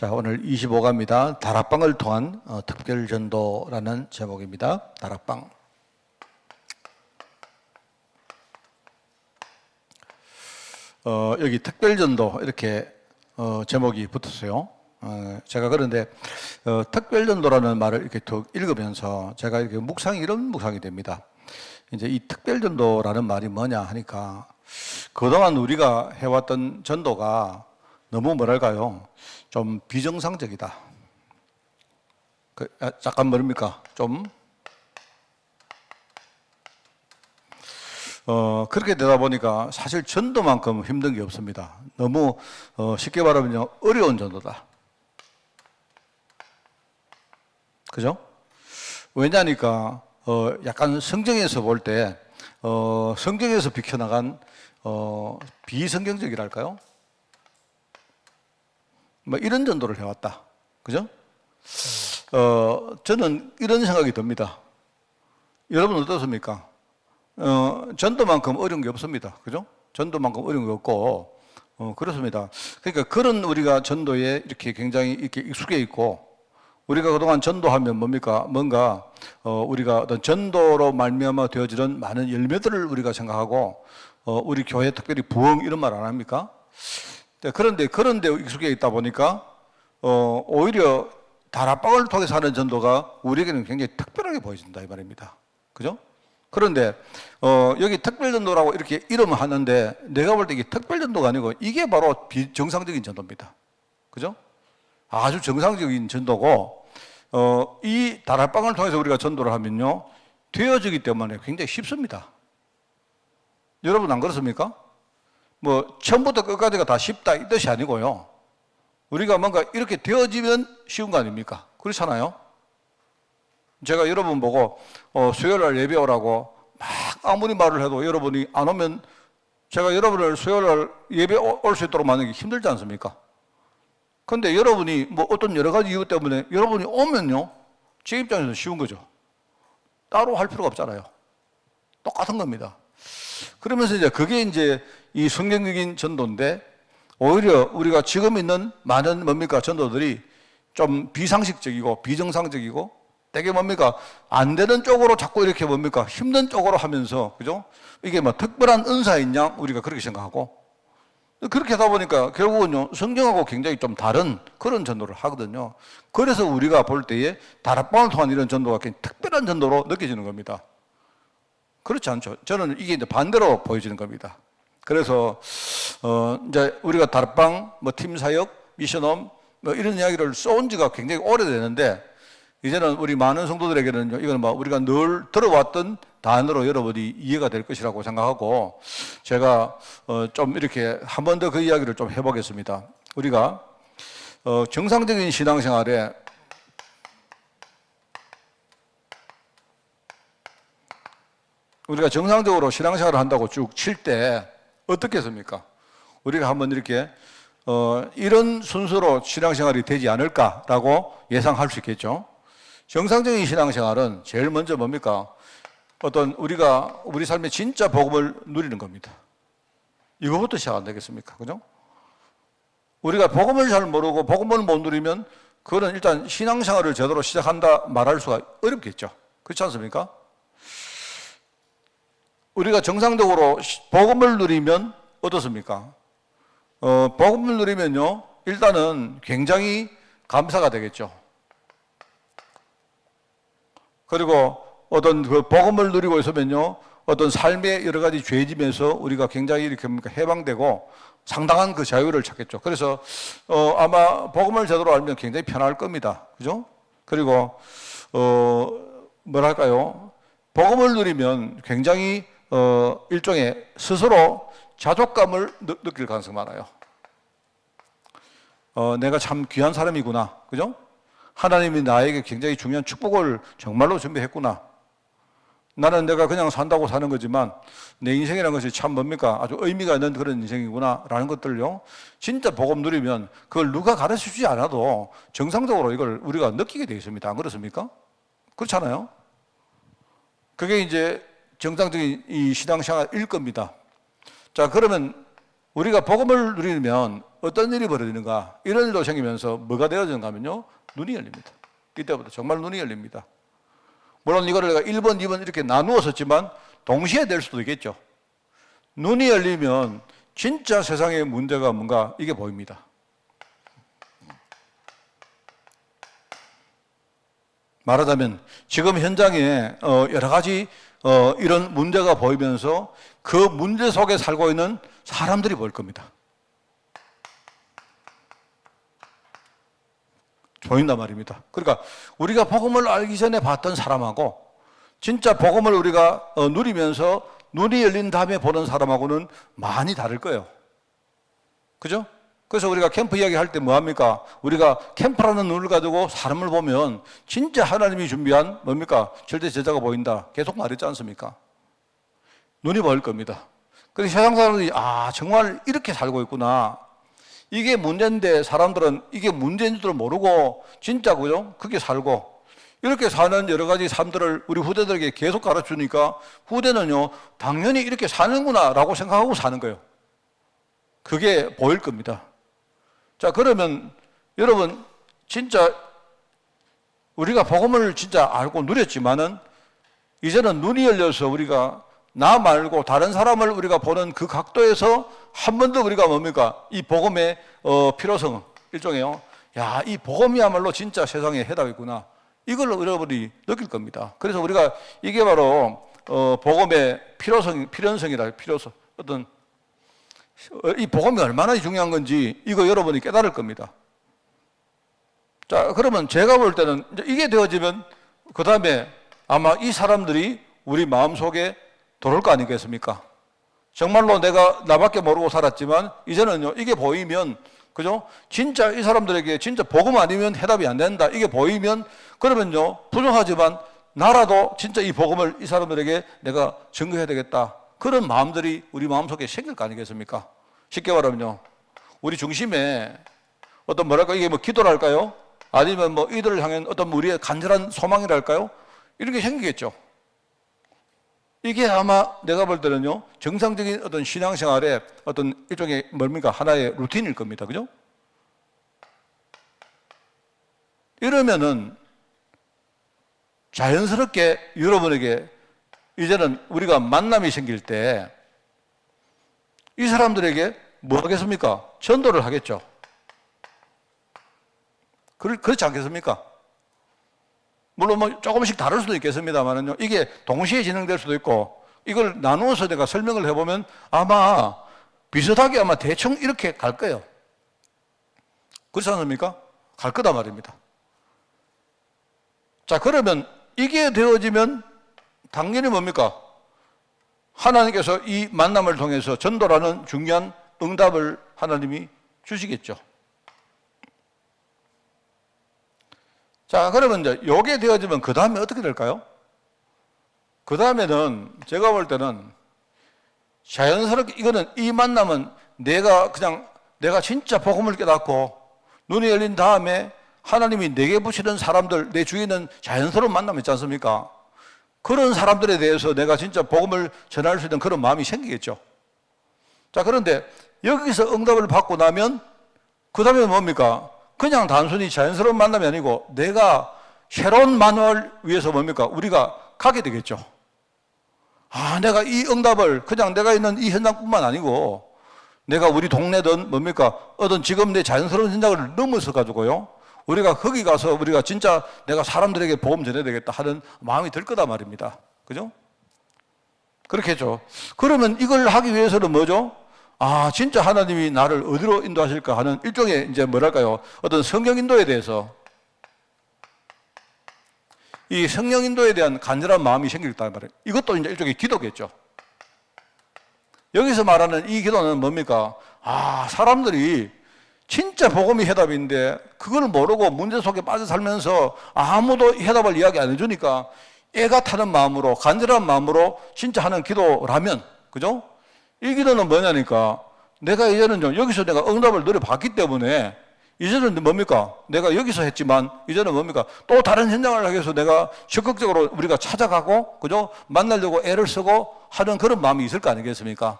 자, 오늘 25가입니다. 다락방을 통한 특별전도라는 제목입니다. 다락방. 여기 특별전도 이렇게 제목이 붙었어요. 제가 그런데 특별전도라는 말을 이렇게 쭉 읽으면서 제가 이렇게 이런 묵상이 됩니다. 이제 이 특별전도라는 말이 뭐냐 하니까 그동안 우리가 해왔던 전도가 너무 뭐랄까요? 좀 비정상적이다. 잠깐 뭐랍니까? 그렇게 되다 보니까 사실 전도만큼 힘든 게 없습니다. 너무 쉽게 말하면 어려운 전도다. 그죠? 왜냐니까 약간 성경에서 볼 때 성경에서 비켜나간 비성경적이랄까요? 뭐 이런 전도를 해왔다. 그죠? 저는 이런 생각이 듭니다. 여러분 어떻습니까? 전도만큼 어려운 게 없습니다. 그죠? 전도만큼 어려운 게 없고, 그렇습니다. 그러니까 그런 우리가 전도에 이렇게 굉장히 이렇게 익숙해 있고, 우리가 그동안 전도하면 뭡니까? 뭔가, 우리가 어떤 전도로 말미암아 되어지는 많은 열매들을 우리가 생각하고, 우리 교회 특별히 부흥 이런 말 안 합니까? 그런데 그런데 익숙해 있다 보니까 오히려 다락방을 통해서 하는 전도가 우리에게는 굉장히 특별하게 보여진다 이 말입니다. 그죠? 그런데 여기 특별전도라고 이렇게 이름을 하는데 내가 볼 때 이게 특별전도가 아니고 이게 바로 비정상적인 전도입니다. 그죠? 아주 정상적인 전도고 이 다락방을 통해서 우리가 전도를 하면요 되어지기 때문에 굉장히 쉽습니다. 여러분 안 그렇습니까? 뭐 처음부터 끝까지가 다 쉽다 이 뜻이 아니고요. 우리가 뭔가 이렇게 되어지면 쉬운 거 아닙니까? 그렇잖아요. 제가 여러분 보고 수요일날 예배 오라고 막 아무리 말을 해도 여러분이 안 오면 제가 여러분을 수요일날 예배 올 수 있도록 만드는 게 힘들지 않습니까? 그런데 여러분이 뭐 어떤 여러 가지 이유 때문에 여러분이 오면요 제 입장에서는 쉬운 거죠. 따로 할 필요가 없잖아요. 똑같은 겁니다. 그러면서 이제 그게 이제 이 성경적인 전도인데 오히려 우리가 지금 있는 많은 뭡니까 전도들이 좀 비상식적이고 비정상적이고 되게 뭡니까 안 되는 쪽으로 자꾸 이렇게 뭡니까 힘든 쪽으로 하면서 그죠? 이게 뭐 특별한 은사인 양 우리가 그렇게 생각하고 그렇게 하다 보니까 결국은요 성경하고 굉장히 좀 다른 그런 전도를 하거든요. 그래서 우리가 볼 때에 다락방을 통한 이런 전도가 굉장히 특별한 전도로 느껴지는 겁니다. 그렇지 않죠. 저는 이게 이제 반대로 보여지는 겁니다. 그래서 이제 우리가 다락방, 뭐 팀 사역, 미션홈 뭐 이런 이야기를 써온 지가 굉장히 오래되는데 이제는 우리 많은 성도들에게는 이건 뭐 우리가 늘 들어왔던 단어로 여러분이 이해가 될 것이라고 생각하고 제가 좀 이렇게 한 번 더 그 이야기를 좀 해보겠습니다. 우리가 정상적인 신앙생활에 우리가 정상적으로 신앙생활을 한다고 쭉 칠 때 어떻게 했습니까? 우리가 한번 이렇게 이런 순서로 신앙생활이 되지 않을까라고 예상할 수 있겠죠. 정상적인 신앙생활은 제일 먼저 뭡니까? 어떤 우리가 우리 삶에 진짜 복음을 누리는 겁니다. 이거부터 시작 안 되겠습니까? 그죠? 우리가 복음을 잘 모르고 복음을 못 누리면 그거는 일단 신앙생활을 제대로 시작한다 말할 수가 어렵겠죠. 그렇지 않습니까? 우리가 정상적으로 복음을 누리면 어떻습니까? 복음을 누리면요, 일단은 굉장히 감사가 되겠죠. 그리고 어떤 그 복음을 누리고 있으면요, 어떤 삶의 여러 가지 죄짐에서 우리가 굉장히 이렇게 해방되고 상당한 그 자유를 찾겠죠. 그래서 아마 복음을 제대로 알면 굉장히 편할 겁니다. 그죠? 그리고 뭐랄까요? 복음을 누리면 굉장히 일종의 스스로 자족감을 느낄 가능성이 많아요. 내가 참 귀한 사람이구나. 그죠? 하나님이 나에게 굉장히 중요한 축복을 정말로 준비했구나. 나는 내가 그냥 산다고 사는 거지만 내 인생이라는 것이 참 뭡니까? 아주 의미가 있는 그런 인생이구나. 라는 것들요. 진짜 복음 누리면 그걸 누가 가르쳐 주지 않아도 정상적으로 이걸 우리가 느끼게 되어 있습니다. 안 그렇습니까? 그렇잖아요? 그게 이제 정상적인 이 신앙생활일 겁니다. 자, 그러면 우리가 복음을 누리면 어떤 일이 벌어지는가? 이런 일도 생기면서 뭐가 되어지는가 하면요, 눈이 열립니다. 이때부터 정말 눈이 열립니다. 물론 이거를 내가 1번, 2번 이렇게 나누어 썼지만 동시에 될 수도 있겠죠. 눈이 열리면 진짜 세상의 문제가 뭔가 이게 보입니다. 말하자면 지금 현장에 여러 가지 이런 문제가 보이면서 그 문제 속에 살고 있는 사람들이 보일 겁니다. 보인단 말입니다. 그러니까 우리가 복음을 알기 전에 봤던 사람하고 진짜 복음을 우리가 누리면서 눈이 열린 다음에 보는 사람하고는 많이 다를 거예요. 그죠? 그래서 우리가 캠프 이야기 할 때 뭐합니까? 우리가 캠프라는 눈을 가지고 사람을 보면 진짜 하나님이 준비한 뭡니까? 절대 제자가 보인다. 계속 말했지 않습니까? 눈이 보일 겁니다. 그래서 세상 사람들이 정말 이렇게 살고 있구나. 이게 문제인데 사람들은 이게 문제인 줄 모르고 진짜 그죠? 그렇게 살고 이렇게 사는 여러 가지 삶들을 우리 후대들에게 계속 가르치니까 후대는요, 당연히 이렇게 사는구나 라고 생각하고 사는 거예요. 그게 보일 겁니다. 자, 그러면 여러분 진짜 우리가 복음을 진짜 알고 누렸지만은 이제는 눈이 열려서 우리가 나 말고 다른 사람을 우리가 보는 그 각도에서 한 번 더 우리가 뭡니까? 이 복음의 필요성 일종의요. 야, 이 복음이야말로 진짜 세상에 해답이구나. 이걸 여러분이 느낄 겁니다. 그래서 우리가 이게 바로 복음의 필연성이라 필요성 어떤 이 복음이 얼마나 중요한 건지 이거 여러분이 깨달을 겁니다. 자, 그러면 제가 볼 때는 이게 되어지면 그 다음에 아마 이 사람들이 우리 마음속에 들어올 거 아니겠습니까? 정말로 내가 나밖에 모르고 살았지만 이제는요, 이게 보이면 그죠? 진짜 이 사람들에게 진짜 복음 아니면 해답이 안 된다. 이게 보이면 그러면요, 부족하지만 나라도 진짜 이 복음을 이 사람들에게 내가 증거해야 되겠다. 그런 마음들이 우리 마음속에 생길 거 아니겠습니까? 쉽게 말하면요, 우리 중심에 어떤 뭐랄까 이게 뭐 기도랄까요? 아니면 뭐 이들을 향한 어떤 우리의 간절한 소망이랄까요? 이런 게 생기겠죠. 이게 아마 내가 볼 때는요, 정상적인 어떤 신앙생활의 어떤 일종의 뭡니까? 하나의 루틴일 겁니다. 그죠? 이러면은 자연스럽게 여러분에게 이제는 우리가 만남이 생길 때 이 사람들에게 뭐 하겠습니까? 전도를 하겠죠. 그렇지 않겠습니까? 물론 뭐 조금씩 다를 수도 있겠습니다만은요, 이게 동시에 진행될 수도 있고, 이걸 나누어서 내가 설명을 해보면 아마 비슷하게 아마 대충 이렇게 갈 거예요. 그렇지 않습니까? 갈 거다 말입니다. 자, 그러면 이게 되어지면 당연히 뭡니까? 하나님께서 이 만남을 통해서 전도라는 중요한 응답을 하나님이 주시겠죠. 자, 그러면 이제 요게 되어지면 그 다음에 어떻게 될까요? 그 다음에는 제가 볼 때는 자연스럽게 이거는 이 만남은 내가 진짜 복음을 깨닫고 눈이 열린 다음에 하나님이 내게 부시는 사람들, 내 주위에 있는 자연스러운 만남 있지 않습니까? 그런 사람들에 대해서 내가 진짜 복음을 전할 수 있는 그런 마음이 생기겠죠. 자, 그런데 여기서 응답을 받고 나면 그 다음에 뭡니까? 그냥 단순히 자연스러운 만남이 아니고 내가 새로운 만남을 위해서 뭡니까? 우리가 가게 되겠죠. 내가 이 응답을 그냥 내가 있는 이 현장뿐만 아니고 내가 우리 동네든 뭡니까? 어떤 지금 내 자연스러운 현장을 넘어서 가지고요, 우리가 거기 가서 우리가 진짜 내가 사람들에게 복음 전해야 되겠다 하는 마음이 들 거다 말입니다. 그죠? 그렇겠죠. 그러면 이걸 하기 위해서는 뭐죠? 진짜 하나님이 나를 어디로 인도하실까 하는 일종의 이제 뭐랄까요? 어떤 성경 인도에 대해서 이 성령 인도에 대한 간절한 마음이 생길단 말이에요. 이것도 이제 일종의 기도겠죠. 여기서 말하는 이 기도는 뭡니까? 사람들이 진짜 복음이 해답인데 그걸 모르고 문제 속에 빠져 살면서 아무도 해답을 이야기 안 해주니까 애가 타는 마음으로, 간절한 마음으로 진짜 하는 기도라면, 그죠? 이 기도는 뭐냐니까 내가 이제는 여기서 내가 응답을 누려봤기 때문에 이제는 뭡니까? 내가 여기서 했지만 이제는 뭡니까? 또 다른 현장을 하기 위해서 내가 적극적으로 우리가 찾아가고, 그죠? 만나려고 애를 쓰고 하는 그런 마음이 있을 거 아니겠습니까?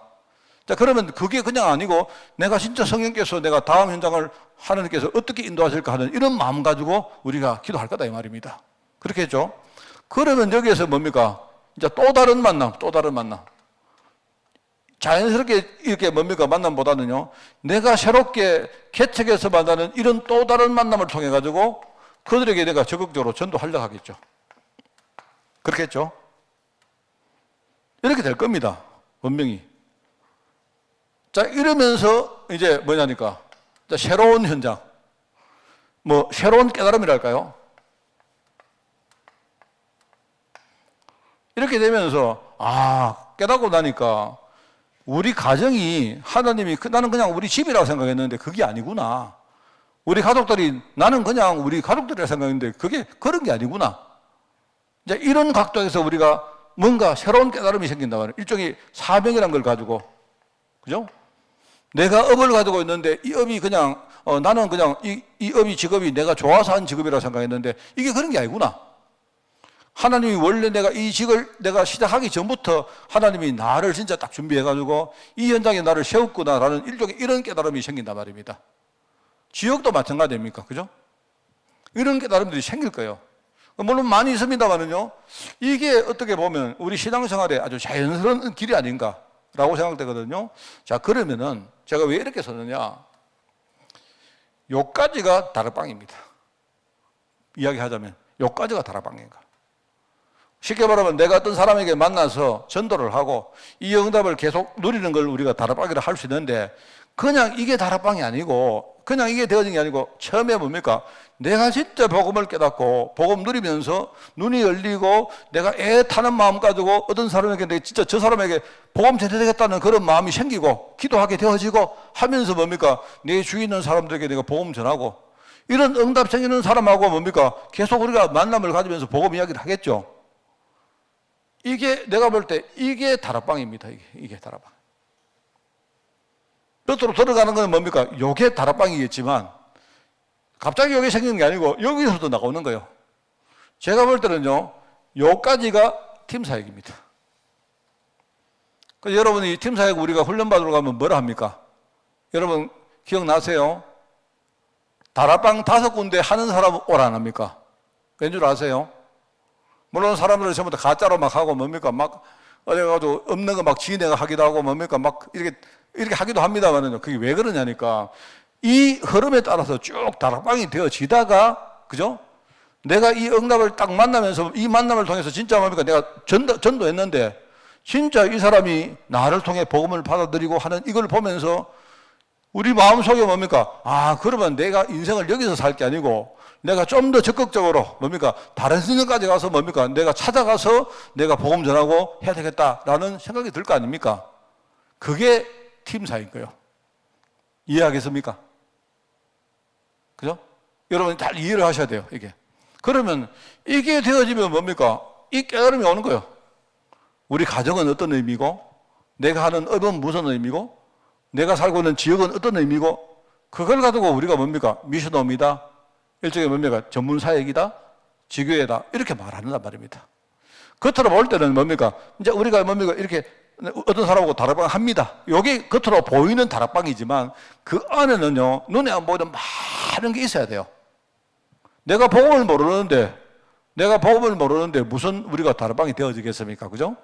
자, 그러면 그게 그냥 아니고 내가 진짜 성령께서 내가 다음 현장을 하나님께서 어떻게 인도하실까 하는 이런 마음 가지고 우리가 기도할 거다 이 말입니다. 그렇게 했죠. 그러면 여기에서 뭡니까? 이제 또 다른 만남, 또 다른 만남. 자연스럽게 이렇게 뭡니까? 만남보다는요, 내가 새롭게 개척해서 만나는 이런 또 다른 만남을 통해 가지고 그들에게 내가 적극적으로 전도하려고 하겠죠. 그렇겠죠? 이렇게 될 겁니다. 분명히. 자, 이러면서 이제 뭐냐니까. 자, 새로운 현장. 뭐, 새로운 깨달음이랄까요? 이렇게 되면서, 깨닫고 나니까 우리 가정이 하나님이, 나는 그냥 우리 집이라고 생각했는데 그게 아니구나. 우리 가족들이, 나는 그냥 우리 가족들이라고 생각했는데 그게 그런 게 아니구나. 이제 이런 각도에서 우리가 뭔가 새로운 깨달음이 생긴다 말이에요. 일종의 사명이라는 걸 가지고. 그죠? 내가 업을 가지고 있는데 이 업이 그냥, 나는 그냥 이 업이 직업이 내가 좋아서 한 직업이라고 생각했는데 이게 그런 게 아니구나. 하나님이 원래 내가 이 직을 내가 시작하기 전부터 하나님이 나를 진짜 딱 준비해가지고 이 현장에 나를 세웠구나라는 일종의 이런 깨달음이 생긴단 말입니다. 지역도 마찬가지입니까? 그죠? 이런 깨달음들이 생길 거예요. 물론 많이 있습니다만은요, 이게 어떻게 보면 우리 신앙생활에 아주 자연스러운 길이 아닌가라고 생각되거든요. 자, 그러면은 제가 왜 이렇게 썼느냐? 요까지가 다락방입니다. 이야기하자면 요까지가 다락방인가. 쉽게 말하면 내가 어떤 사람에게 만나서 전도를 하고 이 응답을 계속 누리는 걸 우리가 다락방이라 할 수 있는데 그냥 이게 다락방이 아니고 그냥 이게 되어진 게 아니고 처음에 뭡니까? 내가 진짜 복음을 깨닫고 복음 누리면서 눈이 열리고 내가 애 타는 마음 가지고 어떤 사람에게 내가 진짜 저 사람에게 복음 전해야겠다는 그런 마음이 생기고 기도하게 되어지고 하면서 뭡니까? 내 주위에 있는 사람들에게 내가 복음 전하고 이런 응답 생기는 사람하고 뭡니까? 계속 우리가 만남을 가지면서 복음 이야기를 하겠죠. 이게 내가 볼 때 이게 다락방입니다. 이게 다락방. 곁으로 들어가는 건 뭡니까? 요게 다락방이겠지만 갑자기 요게 생기는 게 아니고 여기서도 나오는 거예요. 제가 볼 때는요, 요까지가 팀사역입니다. 그래서 여러분이 팀사역 우리가 훈련받으러 가면 뭐라 합니까? 여러분 기억나세요? 다락방 5군데 하는 사람 오라 안 합니까? 왠 줄 아세요? 물론 사람들은 전부 다 가짜로 막 하고 뭡니까? 막 어디 가도 없는 거 막 지네가 하기도 하고 뭡니까? 막 이렇게 하기도 합니다만은 그게 왜 그러냐니까 이 흐름에 따라서 쭉 다락방이 되어지다가 그죠? 내가 이 응답을 딱 만나면서 이 만남을 통해서 진짜 뭡니까? 내가 전도했는데 진짜 이 사람이 나를 통해 복음을 받아들이고 하는 이걸 보면서 우리 마음속에 뭡니까? 그러면 내가 인생을 여기서 살 게 아니고 내가 좀 더 적극적으로 뭡니까? 다른 선생까지 가서 뭡니까? 내가 찾아가서 내가 복음 전하고 해야 되겠다라는 생각이 들 거 아닙니까? 그게 팀사인 거예요. 이해하겠습니까? 그죠? 여러분 잘 이해를 하셔야 돼요, 이게. 그러면 이게 되어지면 뭡니까? 이 깨달음이 오는 거예요. 우리 가정은 어떤 의미고, 내가 하는 업은 무슨 의미고, 내가 살고 있는 지역은 어떤 의미고, 그걸 가지고 우리가 뭡니까? 미션홈이다. 일종의 뭡니까? 전문 사역이다. 지교회다. 이렇게 말한단 말입니다. 겉으로 볼 때는 뭡니까? 이제 우리가 뭡니까? 이렇게 어떤 사람하고 다락방 합니다. 이게 겉으로 보이는 다락방이지만 그 안에는요, 눈에 안 보이는 많은 게 있어야 돼요. 내가 복음을 모르는데 무슨 우리가 다락방이 되어지겠습니까? 그죠?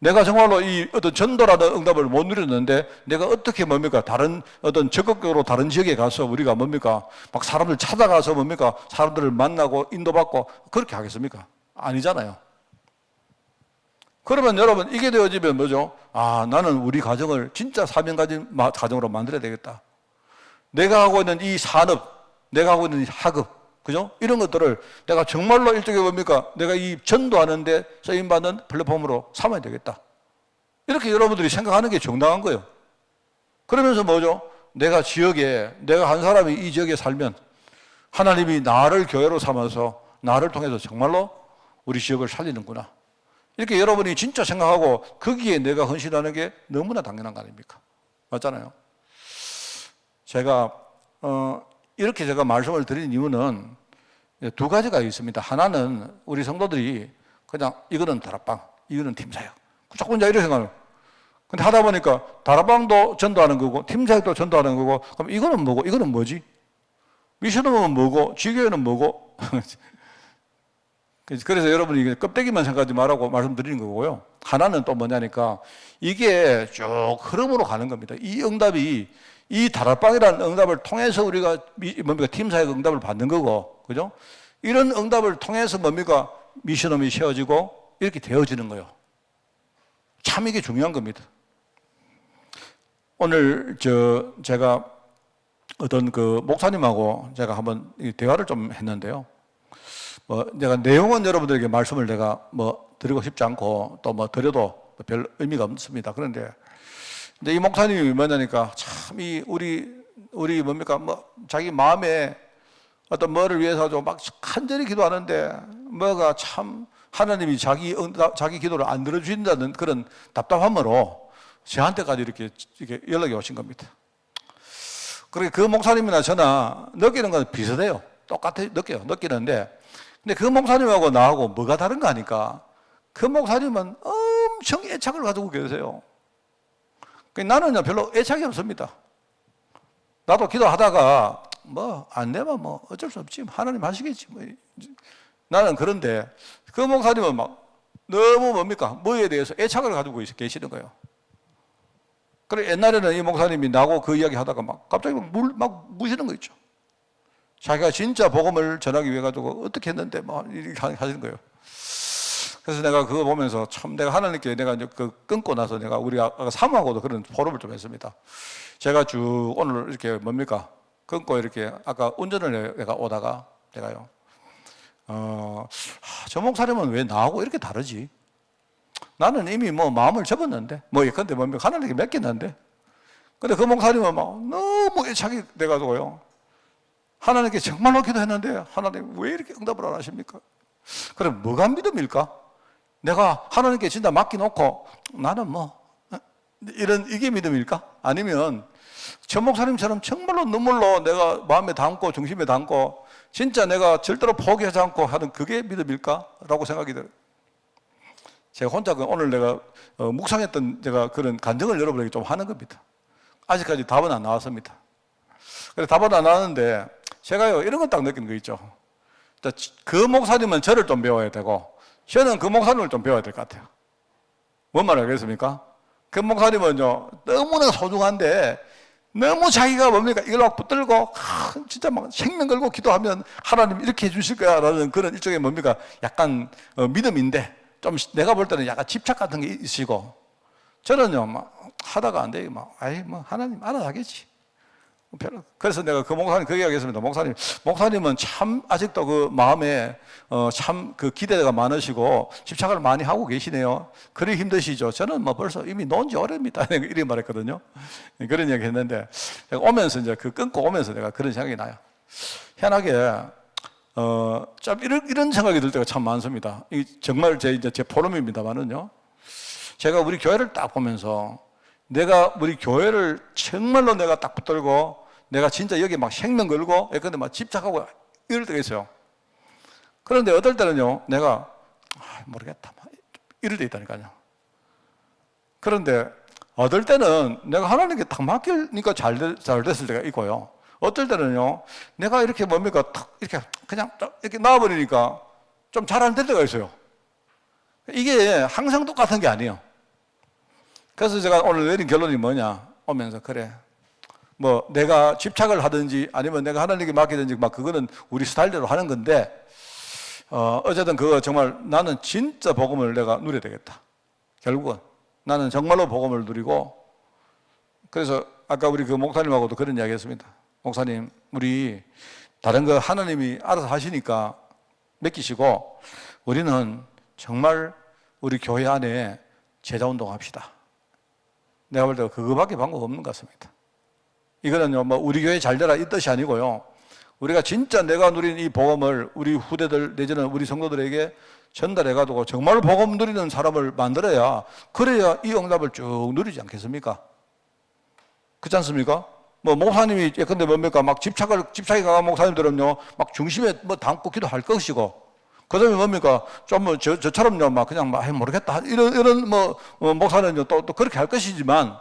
내가 정말로 이 어떤 전도라는 응답을 못 누렸는데 내가 어떻게 뭡니까? 다른 어떤 적극적으로 다른 지역에 가서 우리가 뭡니까? 막 사람들 찾아가서 뭡니까? 사람들을 만나고 인도받고 그렇게 하겠습니까? 아니잖아요. 그러면 여러분 이게 되어지면 뭐죠? 나는 우리 가정을 진짜 사명 가진 가정으로 만들어야 되겠다. 내가 하고 있는 이 산업, 내가 하고 있는 이 학업, 그죠? 이런 것들을 내가 정말로 일종의 뭡니까? 내가 이 전도하는데 쓰임받는 플랫폼으로 삼아야 되겠다. 이렇게 여러분들이 생각하는 게 정당한 거예요. 그러면서 뭐죠? 내가 한 사람이 이 지역에 살면 하나님이 나를 교회로 삼아서 나를 통해서 정말로 우리 지역을 살리는구나. 이렇게 여러분이 진짜 생각하고 거기에 내가 헌신하는 게 너무나 당연한 거 아닙니까? 맞잖아요. 제가 이렇게 제가 말씀을 드린 이유는 두 가지가 있습니다. 하나는 우리 성도들이 그냥 이거는 다락방, 이거는 팀사역. 자꾸 이제 이렇게 생각해요. 근데 하다 보니까 다락방도 전도하는 거고 팀사역도 전도하는 거고 그럼 이거는 뭐고 이거는 뭐지? 미션은 뭐고 지교회는 뭐고? 그래서 여러분이 이게 껍데기만 생각하지 말라고 말씀드리는 거고요. 하나는 또 뭐냐니까 이게 쭉 흐름으로 가는 겁니다. 이 응답이 이 다락방이라는 응답을 통해서 우리가 뭡니까 팀사역 응답을 받는 거고, 그죠? 이런 응답을 통해서 뭡니까 미션홈이 세워지고 이렇게 되어지는 거예요. 참 이게 중요한 겁니다. 오늘 제가 어떤 그 목사님하고 제가 한번 대화를 좀 했는데요. 내가 내용은 여러분들에게 말씀을 내가 드리고 싶지 않고 또 드려도 별 의미가 없습니다. 그런데 이제 이 목사님이 뭐냐니까 참 이 우리 뭡니까 자기 마음에 어떤 뭐를 위해서 막 간절히 기도하는데 뭐가 참 하나님이 자기 기도를 안 들어주신다는 그런 답답함으로 저한테까지 이렇게 연락이 오신 겁니다. 그리고 그 목사님이나 저나 느끼는 건 비슷해요. 똑같아 느끼는데 근데 그 목사님하고 나하고 뭐가 다른가 하니까 그 목사님은 엄청 애착을 가지고 계세요. 나는요 별로 애착이 없습니다. 나도 기도하다가 안 되면 어쩔 수 없지 하나님 하시겠지 나는 그런데 그 목사님은 막 너무 뭐에 대해서 애착을 가지고 계시는 거예요. 그래 옛날에는 이 목사님이 나하고 그 이야기 하다가 막 갑자기 막 무시는 거 있죠. 자기가 진짜 복음을 전하기 위해 가지고 어떻게 했는데 이렇게 하시는 거예요. 그래서 내가 그거 보면서 참 내가 하나님께 내가 이제 끊고 나서 내가 우리 아까 사모하고도 그런 포럼을 좀 했습니다. 제가 쭉 오늘 이렇게 끊고 이렇게 아까 운전을 내가 오다가 내가요. 저 목사님은 왜 나하고 이렇게 다르지? 나는 이미 마음을 접었는데 예컨대 하나님께 맡겼는데 근데 그 목사님은 너무 애착이 돼가지고요. 하나님께 정말로 기도했는데 하나님 왜 이렇게 응답을 안 하십니까? 그럼 뭐가 믿음일까? 내가 하나님께 진짜 맡겨놓고 나는 이게 믿음일까? 아니면 저 목사님처럼 정말로 눈물로 내가 마음에 담고 중심에 담고 진짜 내가 절대로 포기하지 않고 하는 그게 믿음일까? 라고 생각이 들어요. 제가 혼자 오늘 내가 묵상했던 제가 그런 간증을 여러분에게 좀 하는 겁니다. 아직까지 답은 안 나왔습니다. 그래서 답은 안 나왔는데 제가요 이런 건 딱 느끼는 거 있죠. 그 목사님은 저를 좀 배워야 되고 저는 그 목사님을 좀 배워야 될 것 같아요. 뭔 말을 하겠습니까? 그 목사님은요 너무나 소중한데 너무 자기가 이걸 막 붙들고 진짜 생명 걸고 기도하면 하나님 이렇게 해주실 거야 라는 그런 일종의 약간 믿음인데 좀 내가 볼 때는 약간 집착 같은 게 있으시고 저는요 하다가 안 돼요. 하나님 알아서 하겠지. 그래서 내가 그 목사님 그렇게 하겠습니다. 목사님은 참 아직도 그 마음에 참 그 기대가 많으시고 집착을 많이 하고 계시네요. 그리 힘드시죠. 저는 벌써 이미 놓은 지 오래입니다. 이렇게 말했거든요. 그런 얘기 했는데 내가 오면서 이제 끊고 오면서 내가 그런 생각이 나요. 희한하게 좀 이런 생각이 들 때가 참 많습니다. 정말 제 포럼입니다만은요. 제가 우리 교회를 딱 보면서 내가 우리 교회를 정말로 내가 딱 붙들고 내가 진짜 여기 생명 걸고 근데 집착하고 이럴 때가 있어요. 그런데 어떨 때는요 내가 모르겠다 이럴 때 있다니까요. 그런데 어떨 때는 내가 하나님께 딱 맡기니까 잘 됐을 때가 있고요. 어떨 때는요 내가 이렇게 탁 이렇게 그냥 딱 이렇게 놔버리니까 좀 잘 안 될 때가 있어요. 이게 항상 똑같은 게 아니에요. 그래서 제가 오늘 내린 결론이 뭐냐 오면서 그래 내가 집착을 하든지 아니면 내가 하나님께 맡기든지 그거는 우리 스타일대로 하는 건데 어쨌든 그거 정말 나는 진짜 복음을 내가 누려야 되겠다. 결국은 나는 정말로 복음을 누리고 그래서 아까 우리 그 목사님하고도 그런 이야기 했습니다. 목사님 우리 다른 거 하나님이 알아서 하시니까 맡기시고 우리는 정말 우리 교회 안에 제자운동 합시다. 내가 볼 때 그거밖에 방법 없는 것 같습니다. 이거는요, 우리 교회 잘 되라 이 뜻이 아니고요. 우리가 진짜 내가 누린 이 복음을 우리 후대들 내지는 우리 성도들에게 전달해가지고 정말 복음 누리는 사람을 만들어야 그래야 이 응답을 쭉 누리지 않겠습니까? 그렇지 않습니까? 목사님이 예컨대 집착이 강한 목사님들은요, 중심에 담고 기도할 것이고 그 다음에 뭡니까? 좀 뭐, 저처럼요, 막 그냥 막, 모르겠다. 이런 목사는요, 또 그렇게 할 것이지만,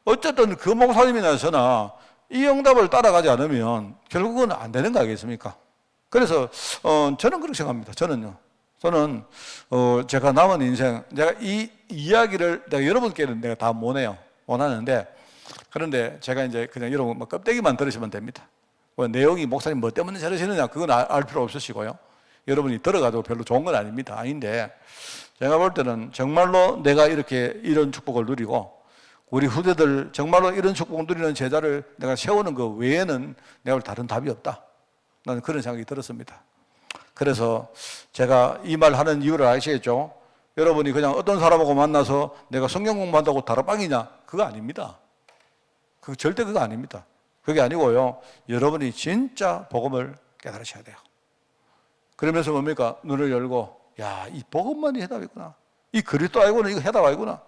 어쨌든 그 목사님이나 저나 이 응답을 따라가지 않으면 결국은 안 되는 거 아니겠습니까? 그래서, 저는 그렇게 생각합니다. 저는, 제가 남은 인생, 내가 이 이야기를 내가 여러분께는 내가 다 원하는데, 그런데 제가 이제 그냥 여러분 껍데기만 들으시면 됩니다. 내용이 목사님 뭐 때문에 저러시느냐, 그건 알 필요 없으시고요. 여러분이 들어가도 별로 좋은 건 아닙니다. 아닌데, 제가 볼 때는 정말로 내가 이런 축복을 누리고, 우리 후대들 정말로 이런 축복을 누리는 제자를 내가 세우는 것 외에는 내가 볼 다른 답이 없다. 나는 그런 생각이 들었습니다. 그래서 제가 이 말 하는 이유를 아시겠죠? 여러분이 그냥 어떤 사람하고 만나서 내가 성경 공부한다고 다락방이냐? 그거 아닙니다. 절대 그거 아닙니다. 그게 아니고요. 여러분이 진짜 복음을 깨달으셔야 돼요. 그러면서 뭡니까? 눈을 열고, 야, 이 복음만이 해답이구나. 이 그리스도 아니고는 이거 해답 아니구나.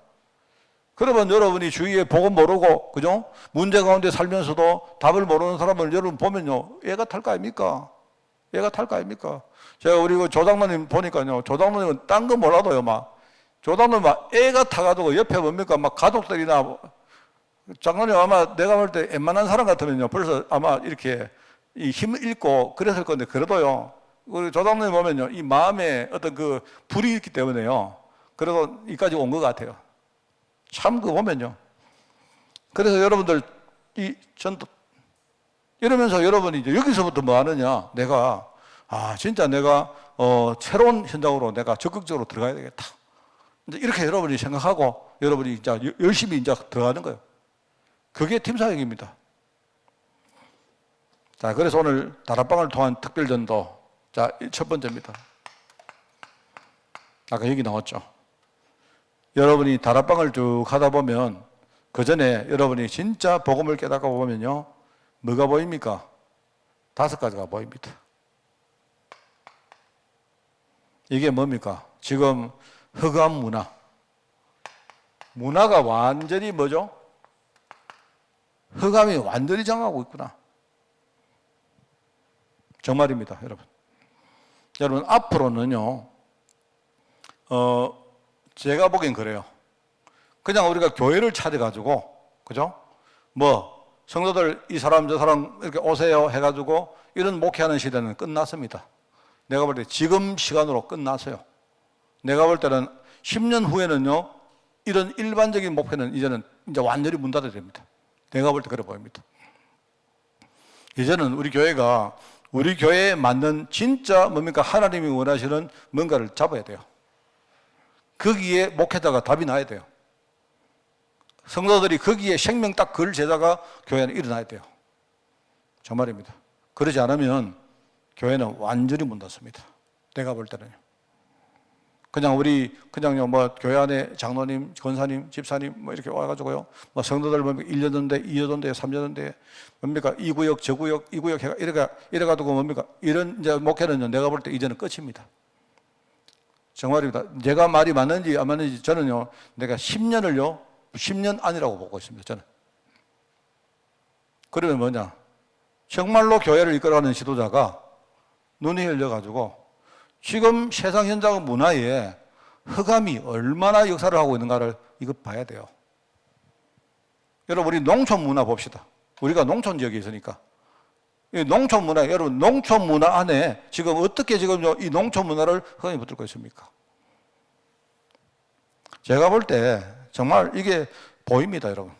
그러면 여러분이 주위에 복음 모르고, 그죠? 문제 가운데 살면서도 답을 모르는 사람을 여러분 보면요. 얘가 탈 거 아닙니까? 제가 우리 조장로님 보니까요. 조장로님은 딴 거 몰라도요, 조장로님 애가 타가지고 옆에 뭡니까? 가족들이나, 장로님 아마 내가 볼 때 웬만한 사람 같으면요. 벌써 아마 이렇게 이 힘을 잃고 그랬을 건데, 그래도요. 우리 조장로님 보면요. 이 마음에 어떤 그 불이 있기 때문에요. 그래도 이까지 온 것 같아요. 참 그거 보면요. 그래서 여러분들 전도 이러면서 여러분이 이제 여기서부터 뭐 하느냐? 진짜 내가 새로운 현장으로 내가 적극적으로 들어가야 되겠다. 이제 이렇게 여러분이 생각하고 여러분이 이제 열심히 이제 들어가는 거예요. 그게 팀 사역입니다. 자, 그래서 오늘 다락방을 통한 특별 전도. 자, 첫 번째입니다. 아까 얘기 나왔죠. 여러분이 다락방을 쭉 하다 보면 그 전에 여러분이 진짜 복음을 깨닫고 보면요. 뭐가 보입니까? 5가지가 보입니다. 이게 뭡니까? 지금 흑암 문화가 완전히 뭐죠? 흑암이 완전히 장악하고 있구나. 정말입니다, 여러분. 여러분, 앞으로는요, 제가 보기엔 그래요. 그냥 우리가 교회를 찾아가지고, 그죠? 성도들 이 사람 저 사람 이렇게 오세요 해가지고 이런 목회하는 시대는 끝났습니다. 내가 볼 때 지금 시간으로 끝났어요. 내가 볼 때는 10년 후에는요, 이런 일반적인 목회는 이제 완전히 문 닫아야 됩니다. 내가 볼 때 그래 보입니다. 이제는 우리 교회가 우리 교회에 맞는 진짜 뭡니까? 하나님이 원하시는 뭔가를 잡아야 돼요. 거기에 목회자가 답이 나야 돼요. 성도들이 거기에 생명 딱 걸 제자가 교회 안에 일어나야 돼요. 정말입니다. 그러지 않으면 교회는 완전히 문 닫습니다. 내가 볼 때는요. 그냥요, 교회 안에 장로님, 권사님, 집사님, 이렇게 와가지고요. 성도들 1년 전대, 2년 전대, 3년 전대, 이 구역, 저 구역, 이 구역 이래가지고 이런 이제 목회는요, 내가 볼 때 이제는 끝입니다. 정말입니다. 제가 말이 맞는지 안 맞는지 저는요, 내가 10년 아니라고 보고 있습니다, 저는. 그러면 뭐냐? 정말로 교회를 이끌어가는 지도자가 눈이 열려가지고 지금 세상 현장 문화에 흑암이 얼마나 역사를 하고 있는가를 이거 봐야 돼요. 여러분, 우리 농촌 문화 봅시다. 우리가 농촌 지역에 있으니까. 이 농촌 문화, 여러분, 농촌 문화 안에 지금 어떻게 지금 이 농촌 문화를 흑암이 붙들고 있습니까? 제가 볼 때 정말 이게 보입니다, 여러분.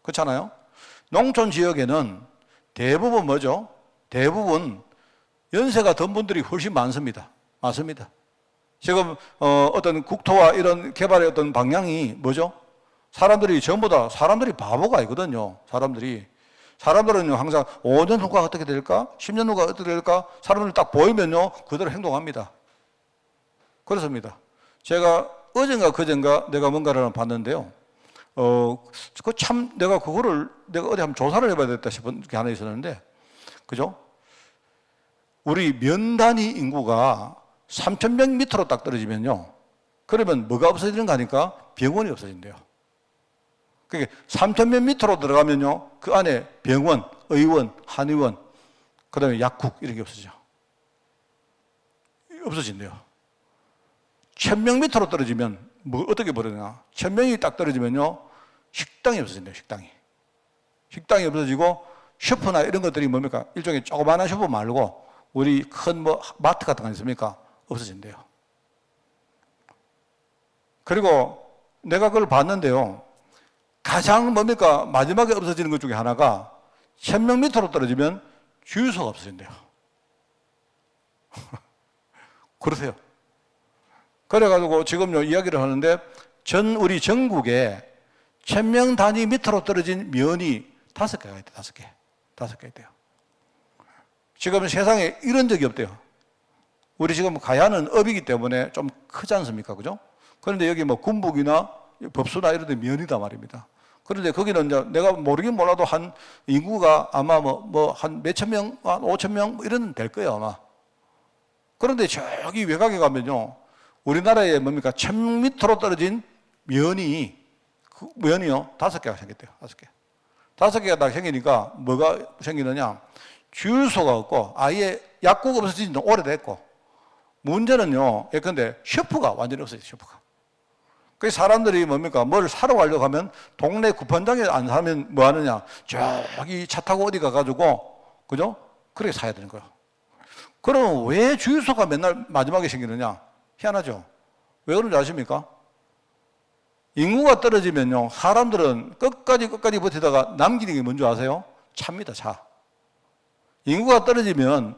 그렇잖아요? 농촌 지역에는 대부분 뭐죠? 대부분 연세가 든 분들이 훨씬 많습니다. 지금 어떤 국토와 이런 개발의 어떤 방향이 뭐죠? 사람들이 바보가 아니거든요. 사람들은요 항상 5년 후가 어떻게 될까? 10년 후가 어떻게 될까? 사람들이 딱 보이면요 그대로 행동합니다. 그렇습니다. 제가 어젠가 그젠가 내가 뭔가를 하나 봤는데요. 내가 어디 한번 조사를 해봐야 되겠다 싶은 게 하나 있었는데, 그죠? 우리 면 단위 인구가 3,000명 밑으로 딱 떨어지면요. 그러면 뭐가 없어지는 거 아니까? 병원이 없어진대요. 그러니까 3,000명 밑으로 들어가면요. 그 안에 병원, 의원, 한의원, 그 다음에 약국 이런 게 없어져. 없어진대요. 1000명 밑으로 떨어지면 뭐 어떻게 벌어지나? 1000명이 딱 떨어지면요, 식당이 없어진대요. 식당이 없어지고 슈퍼나 이런 것들이 뭡니까? 일종의 조그마한 슈퍼 말고 우리 큰 뭐 마트 같은 거 있습니까? 없어진대요. 그리고 내가 그걸 봤는데요. 가장 뭡니까? 마지막에 없어지는 것 중에 하나가 1000명 밑으로 떨어지면 주유소가 없어진대요. 그러세요. 그래가지고 지금요, 이야기를 하는데 우리 전국에 1000명 단위 밑으로 떨어진 면이 5개가 있대요. 5개 있대요. 지금 세상에 이런 적이 없대요. 우리 지금 가야하는 업이기 때문에 좀 크지 않습니까? 그죠? 그런데 여기 뭐 군북이나 법수나 이런 데 면이다 말입니다. 그런데 거기는 이제 내가 모르긴 몰라도 한 인구가 아마 한 몇천 명, 한 5천 명 이런 될 거예요, 아마. 그런데 저기 외곽에 가면요, 우리나라에 뭡니까? 1000m로 떨어진 면이요, 5개가 생겼대요. 5개. 5개가 딱 생기니까 뭐가 생기느냐? 주유소가 없고, 아예 약국 없어진 지 오래됐고, 문제는요, 예컨대 슈퍼가 완전히 없어졌어요, 슈퍼가. 그 사람들이 뭡니까? 뭘 사러 가려고 하면 동네 구판장에 안 사면 뭐 하느냐? 저기 차 타고 어디 가가지고, 그죠? 그렇게 사야 되는 거예요. 그럼 왜 주유소가 맨날 마지막에 생기느냐? 희한하죠? 왜 그런지 아십니까? 인구가 떨어지면요, 사람들은 끝까지 버티다가 남기는 게 뭔지 아세요? 차입니다, 차. 인구가 떨어지면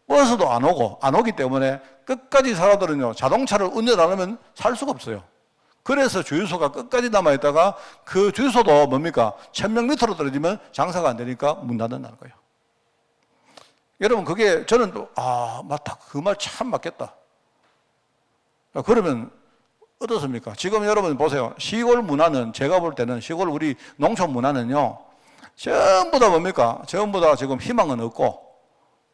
버스도 안 오기 때문에 끝까지 사람들은요, 자동차를 운전 안 하면 살 수가 없어요. 그래서 주유소가 끝까지 남아있다가 그 주유소도 뭡니까? 1000명 밑으로 떨어지면 장사가 안 되니까 문 닫는다는 거예요. 여러분, 그게 저는 또, 맞다. 그 말 참 맞겠다. 그러면 어떻습니까? 지금 여러분 보세요. 시골 문화는, 제가 볼 때는 시골 우리 농촌 문화는요, 전부 다 뭡니까? 전부 다 지금 희망은 없고,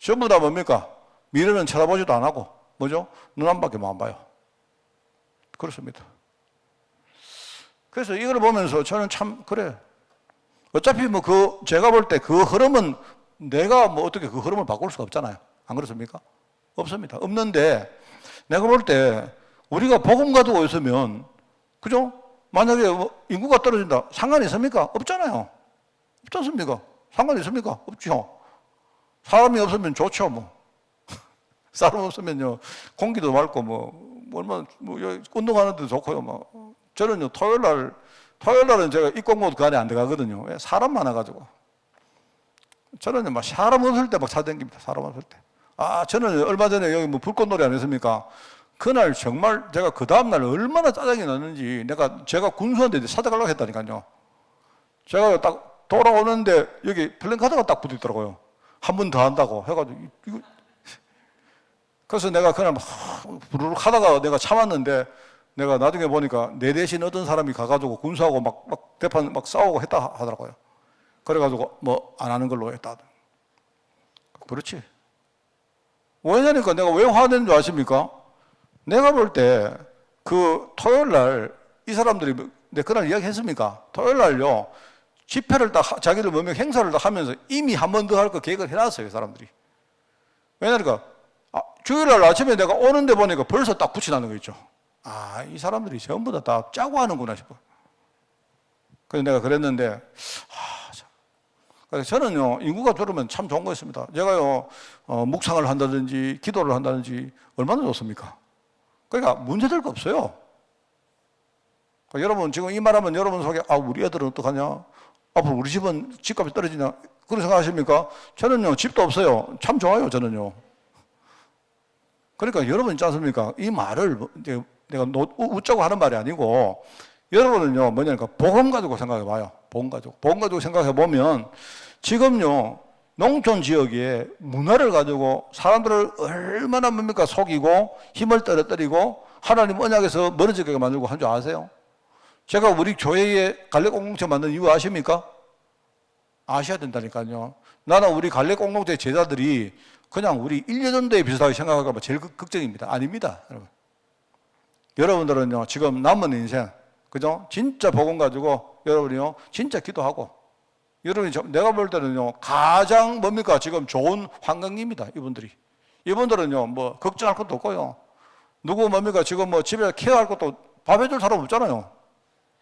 전부 다 뭡니까? 미래는 쳐다보지도 안 하고, 뭐죠? 눈 한 밖에 안 봐요. 그렇습니다. 그래서 이걸 보면서 저는 참, 그래. 어차피 제가 볼 때 그 흐름은 내가 어떻게 그 흐름을 바꿀 수가 없잖아요. 안 그렇습니까? 없습니다. 없는데, 내가 볼 때 우리가 복음 가지고 있으면, 그죠? 만약에 인구가 떨어진다. 상관이 있습니까? 없잖아요. 없지 않습니까? 상관이 있습니까? 없죠. 사람이 없으면 좋죠, 뭐. 사람 없으면요, 공기도 맑고, 얼마나, 운동하는데도 좋고요, 저는요, 토요일날은 제가 입공모도 그 안에 안 들어가거든요. 왜? 사람 많아가지고. 저는요, 사람 없을 때 찾아다닙니다. 사람 없을 때. 저는 얼마 전에 여기 불꽃놀이 안 했습니까? 그날 정말 제가 그 다음날 얼마나 짜증이 났는지 제가 군수한테 찾아가려고 했다니까요. 제가 딱 돌아오는데 여기 플랜카드가 딱 붙어 있더라고요. 한 번 더 한다고 해가지고. 그래서 내가 그날 부르륵 하다가 내가 참았는데 내가 나중에 보니까 내 대신 어떤 사람이 가가지고 군수하고 막 대판 싸우고 했다 하더라고요. 그래가지고 안 하는 걸로 했다. 그렇지. 왜냐니까 내가 왜 화내는 줄 아십니까? 내가 볼 때 토요일 날 이 사람들이 그날 이야기 했습니까? 토요일 날요, 집회를 자기들 행사를 하면서 이미 한 번 더 할 거 계획을 해놨어요, 사람들이. 왜냐니까 주일 날 아침에 내가 오는데 보니까 벌써 딱 붙여놨는 거 있죠. 이 사람들이 전부 다 짜고 하는구나 싶어. 그래서 내가 그랬는데, 그래서 저는요, 인구가 줄으면 참 좋은 거 있습니다. 제가요, 묵상을 한다든지, 기도를 한다든지, 얼마나 좋습니까? 그러니까 문제될 거 없어요. 그러니까 여러분, 지금 이 말하면 여러분 속에, 우리 애들은 어떡하냐? 앞으로 우리 집은 집값이 떨어지냐? 그런 생각하십니까? 저는요, 집도 없어요. 참 좋아요, 저는요. 그러니까 여러분 있지 않습니까? 이 말을 내가 웃자고 하는 말이 아니고, 여러분은요, 뭐냐니까, 복음 가지고 생각해 봐요. 복음 가지고 생각해 보면, 지금요, 농촌 지역에 문화를 가지고 사람들을 얼마나 속이고, 힘을 떨어뜨리고, 하나님 언약에서 멀어지게 만들고 한 줄 아세요? 제가 우리 교회에 갈래 공동체 만든 이유 아십니까? 아셔야 된다니까요. 나는 우리 갈래 공동체 제자들이 그냥 우리 1년전도에 비슷하게 생각할까 봐 제일 걱정입니다. 아닙니다, 여러분. 여러분들은요, 지금 남은 인생, 그죠? 진짜 복음 가지고 여러분이요, 진짜 기도하고, 여러분이 내가 볼 때는요, 가장 지금 좋은 환경입니다, 이분들이. 이분들은요, 걱정할 것도 없고요. 누구 뭡니까? 지금 뭐 집에 케어할 것도 밥 해줄 사람 없잖아요.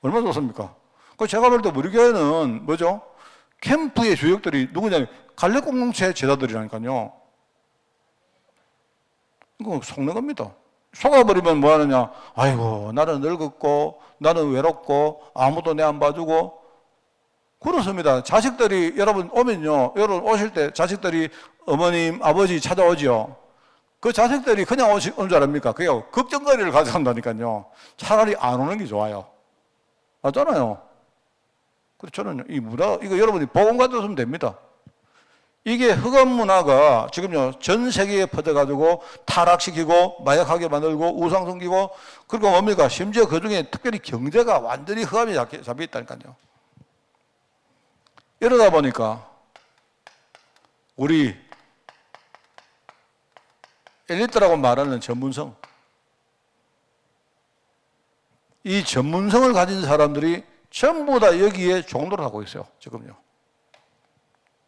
얼마나 좋습니까? 그 제가 볼 때 우리 교회는 뭐죠? 캠프의 주역들이 누구냐면 갈래 공동체 제자들이라니까요. 이거 속는 겁니다. 속아버리면 뭐 하느냐? 아이고, 나는 늙었고, 나는 외롭고, 아무도 내 안 봐주고. 그렇습니다. 자식들이 여러분 오면요. 여러분 오실 때 자식들이 어머님, 아버지 찾아오지요. 그 자식들이 그냥 오는 줄 압니까? 그게 걱정거리를 가져간다니까요. 차라리 안 오는 게 좋아요. 맞잖아요. 그래서 저는 이 문화, 이거 여러분이 복음 가졌으면 됩니다. 이게 흑암 문화가 지금요, 전 세계에 퍼져가지고 타락시키고, 마약하게 만들고, 우상 섬기고, 그리고 뭡니까? 심지어 그 중에 특별히 경제가 완전히 흑암에 잡혀 있다니까요. 이러다 보니까, 우리 엘리트라고 말하는 전문성, 이 전문성을 가진 사람들이 전부 다 여기에 종도를 하고 있어요, 지금요.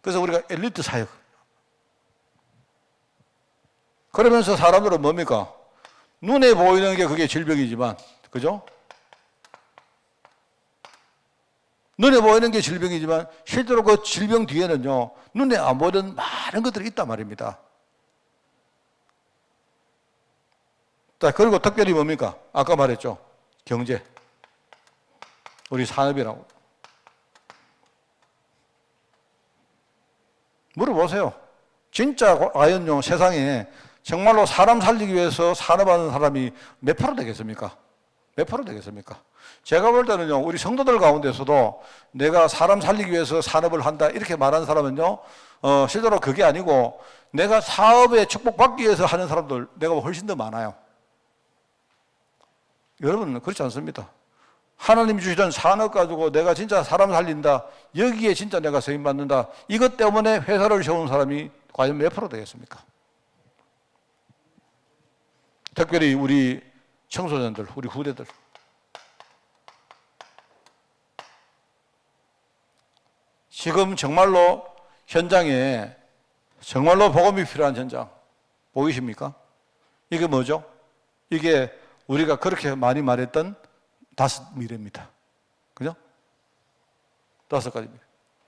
그래서 우리가 엘리트 사역. 그러면서 사람들은 뭡니까? 눈에 보이는 게 그게 질병이지만, 그죠? 눈에 보이는 게 질병이지만, 실제로 그 질병 뒤에는요, 눈에 안 보이는 많은 것들이 있단 말입니다. 자, 그리고 특별히 뭡니까? 아까 말했죠. 경제. 우리 산업이라고. 물어보세요. 진짜 과연요, 세상에 정말로 사람 살리기 위해서 산업하는 사람이 몇 프로 되겠습니까? 몇 프로 되겠습니까? 제가 볼 때는요, 우리 성도들 가운데서도 내가 사람 살리기 위해서 산업을 한다, 이렇게 말하는 사람은요, 실제로 그게 아니고 내가 사업에 축복받기 위해서 하는 사람들, 내가 훨씬 더 많아요. 여러분, 그렇지 않습니다. 하나님 주시던 산업 가지고 내가 진짜 사람 살린다, 여기에 진짜 내가 세임받는다, 이것 때문에 회사를 세우는 사람이 과연 몇 프로 되겠습니까? 특별히 우리 청소년들, 우리 후대들. 지금 정말로 현장에 정말로 복음이 필요한 현장 보이십니까? 이게 뭐죠? 이게 우리가 그렇게 많이 말했던 5 미래입니다. 그죠? 5 가지 미래.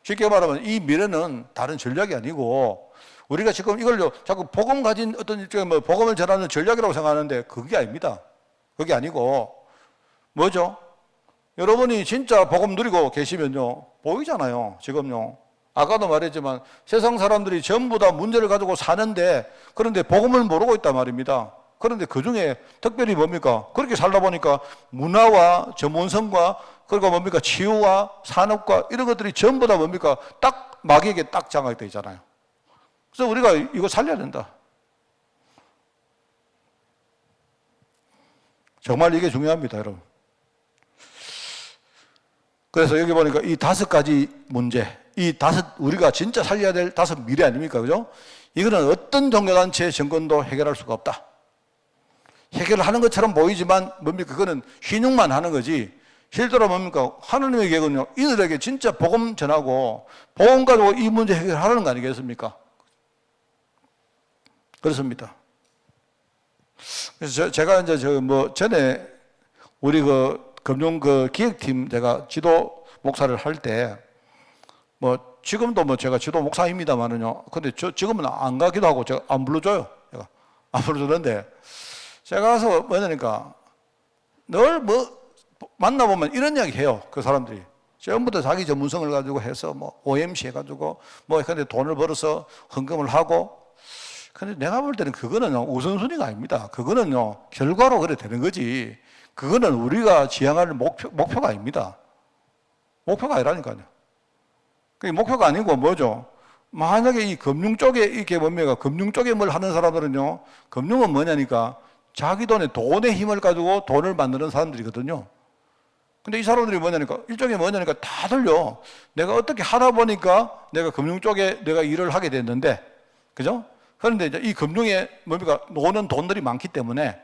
쉽게 말하면 이 미래는 다른 전략이 아니고 우리가 지금 이걸요 자꾸 복음 가진 어떤 일종의 뭐 복음을 전하는 전략이라고 생각하는데 그게 아닙니다. 그게 아니고 뭐죠? 여러분이 진짜 복음 누리고 계시면요 보이잖아요. 지금요. 아까도 말했지만 세상 사람들이 전부 다 문제를 가지고 사는데 그런데 복음을 모르고 있단 말입니다. 그런데 그 중에 특별히 뭡니까? 그렇게 살다 보니까 문화와 전문성과 그리고 뭡니까? 치유와 산업과 이런 것들이 전부 다 뭡니까? 딱 마귀에게 딱 장악되어 있잖아요. 그래서 우리가 이거 살려야 된다. 정말 이게 중요합니다, 여러분. 그래서 여기 보니까 이 5 가지 문제, 우리가 진짜 살려야 될 5 미래 아닙니까? 그죠? 이거는 어떤 종교단체의 정권도 해결할 수가 없다. 해결을 하는 것처럼 보이지만 뭡니까? 그거는 신용만 하는 거지. 실제로 뭡니까? 하나님의 계획은요, 이들에게 진짜 복음 전하고 복음 가지고 이 문제 해결하라는 거 아니겠습니까? 그렇습니다. 그래서 제가 이제 전에 우리 금융 기획팀 제가 지도 목사를 할 때 지금도 제가 지도 목사입니다만은요. 근데 지금은 안 가기도 하고 제가 안 불러줘요. 제가 안 불러주는데 제가 가서 뭐냐니까 늘 만나보면 이런 이야기 해요. 그 사람들이. 전부 다 자기 전문성을 가지고 해서 OMC 해가지고 근데 돈을 벌어서 헌금을 하고 근데 내가 볼 때는 그거는 우선순위가 아닙니다. 그거는요, 결과로 그래 되는 거지. 그거는 우리가 지향할 목표가 아닙니다. 목표가 아니라니까요. 그게 목표가 아니고 뭐죠? 만약에 이 금융 쪽에 이게 뭡니까? 금융 쪽에 뭘 하는 사람들은요, 금융은 뭐냐니까 자기 돈의 힘을 가지고 돈을 만드는 사람들이거든요. 근데 이 사람들이 뭐냐니까 일종의 뭐냐니까 다들요. 내가 어떻게 하다 보니까 내가 금융 쪽에 내가 일을 하게 됐는데, 그죠? 그런데 이제 이 금융에 뭡니까? 노는 돈들이 많기 때문에,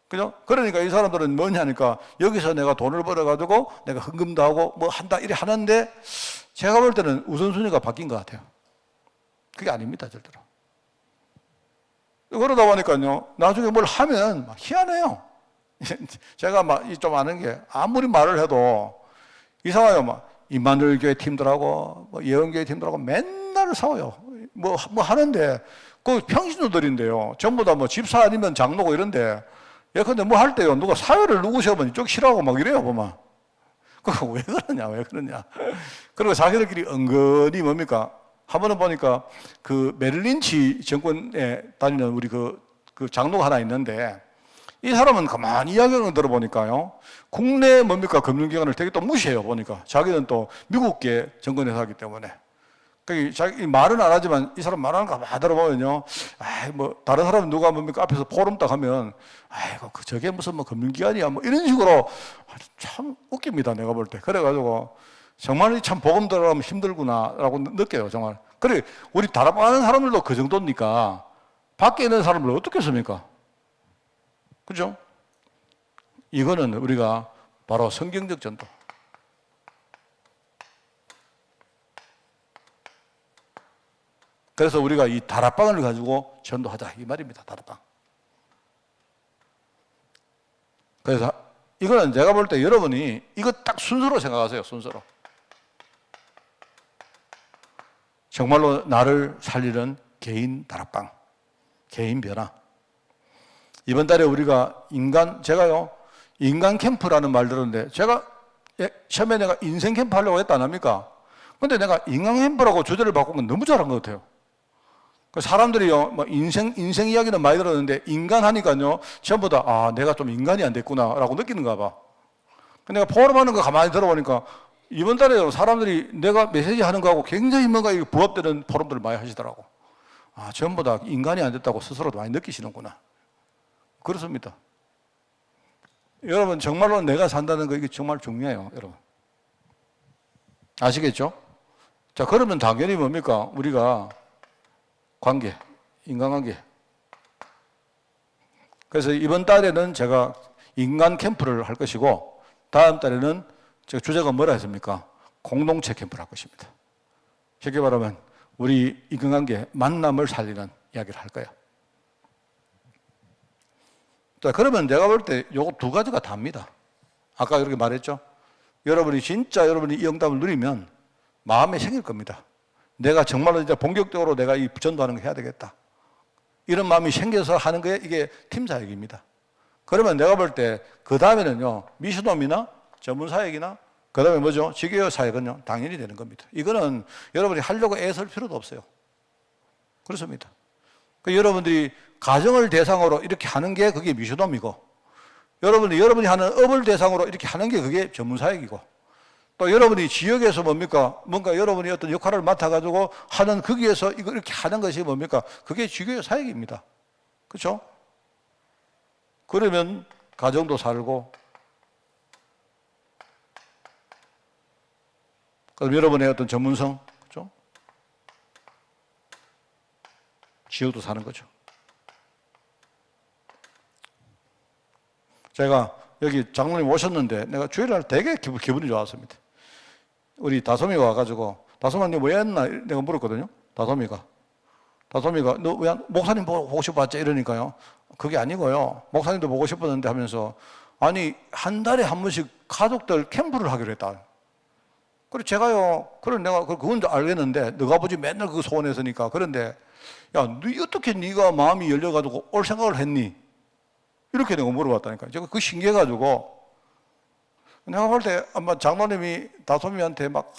그죠? 그러니까 이 사람들은 뭐냐니까 여기서 내가 돈을 벌어가지고 내가 헌금도 하고 한다 이래 하는데 제가 볼 때는 우선순위가 바뀐 것 같아요. 그게 아닙니다, 절대로. 그러다 보니까요, 나중에 뭘 하면 막 희한해요. 제가 막 좀 아는 게 아무리 말을 해도 이상해요. 막 임마누엘 교회 팀들하고 뭐 예언교회 팀들하고 맨날 싸워요. 뭐 하는데 그 평신도들인데요. 전부 다 뭐 집사 아니면 장로고 이런데 예컨대 뭐 할 때요, 누가 사회를 누구 세우면 이쪽 싫어하고 막 이래요, 보면. 그거 왜 그러냐. 그리고 자기들끼리 은근히 뭡니까? 한 번은 보니까 그 메릴린치 정권에 다니는 우리 그 장로가 하나 있는데 이 사람은 가만히 이야기를 들어보니까요, 국내 뭡니까? 금융기관을 되게 또 무시해요, 보니까. 자기는 또 미국계 정권에서 하기 때문에. 자기 말은 안 하지만 이 사람 말하는 거 막 들어보면요, 뭐 다른 사람 누가 뭡니까 앞에서 포럼 딱 하면 아이고 저게 무슨 뭐 금융기관이야 뭐 이런 식으로 참 웃깁니다, 내가 볼 때. 그래가지고 정말 참 복음 들어가면 힘들구나라고 느껴요, 정말. 그래 우리 다락방하는 사람들도 그 정도니까 밖에 있는 사람들 어떻게 씁니까? 그죠? 이거는 우리가 바로 성경적 전도. 그래서 우리가 이 다락방을 가지고 전도하자 이 말입니다. 다락방. 그래서 이거는 제가 볼 때 여러분이 이거 딱 순서로 생각하세요. 순서로. 정말로 나를 살리는 개인 다락방, 개인 변화. 이번 달에 우리가 제가요 인간 캠프라는 말 들었는데, 제가 처음에 내가 인생 캠프 하려고 했다 안 합니까? 근데 내가 인간 캠프라고 주제를 바꾼 건 너무 잘한 것 같아요. 사람들이요, 뭐 인생 이야기는 많이 들었는데, 인간 하니까요, 전부 다, 내가 좀 인간이 안 됐구나, 라고 느끼는가 봐. 내가 포럼하는 거 가만히 들어보니까, 이번 달에 사람들이 내가 메시지 하는 거하고 굉장히 뭔가 부합되는 포럼들을 많이 하시더라고. 전부 다 인간이 안 됐다고 스스로도 많이 느끼시는구나. 그렇습니다. 여러분, 정말로 내가 산다는 거, 이게 정말 중요해요, 여러분. 아시겠죠? 자, 그러면 당연히 뭡니까? 우리가 관계, 인간관계. 그래서 이번 달에는 제가 인간 캠프를 할 것이고, 다음 달에는 제가 주제가 뭐라 했습니까? 공동체 캠프를 할 것입니다. 쉽게 말하면 우리 인간관계, 만남을 살리는 이야기를 할 거예요. 자, 그러면 내가 볼 때 요거 두 가지가 답니다. 아까 이렇게 말했죠? 여러분이 이 응답을 누리면 마음에 생길 겁니다. 내가 정말로 이제 본격적으로 내가 이 전도하는 거 해야 되겠다. 이런 마음이 생겨서 하는 게 이게 팀 사역입니다. 그러면 내가 볼 때 그 다음에는요, 미션홈이나 전문 사역이나 그 다음에 뭐죠? 지교회 사역은요, 당연히 되는 겁니다. 이거는 여러분이 하려고 애쓸 필요도 없어요. 그렇습니다. 여러분들이 가정을 대상으로 이렇게 하는 게 그게 미션홈이고, 여러분이 하는 업을 대상으로 이렇게 하는 게 그게 전문 사역이고, 또 여러분이 지역에서 뭡니까? 뭔가 여러분이 어떤 역할을 맡아가지고 하는 거기에서 이렇게 하는 것이 뭡니까? 그게 지교회 사역입니다. 그렇죠? 그러면 가정도 살고, 그럼 여러분의 어떤 전문성, 그렇죠? 지역도 사는 거죠. 제가 여기 장로님 오셨는데 내가 주일날 되게 기분이 좋았습니다. 우리 다솜이가 와가지고, 다솜아, 왜 했나? 내가 물었거든요. 다솜이가 너 왜 목사님 보고 싶었지? 이러니까요. 그게 아니고요. 목사님도 보고 싶었는데 하면서, 아니, 한 달에 한 번씩 가족들 캠프를 하기로 했다. 그래, 제가요, 그래, 내가 그건 알겠는데, 너가 아버지 맨날 그거 소원했으니까. 그런데, 야, 어떻게 네가 마음이 열려가지고 올 생각을 했니? 이렇게 내가 물어봤다니까. 제가 그 신기해가지고, 내가 볼 때 아마 장로님이 다솜이한테 막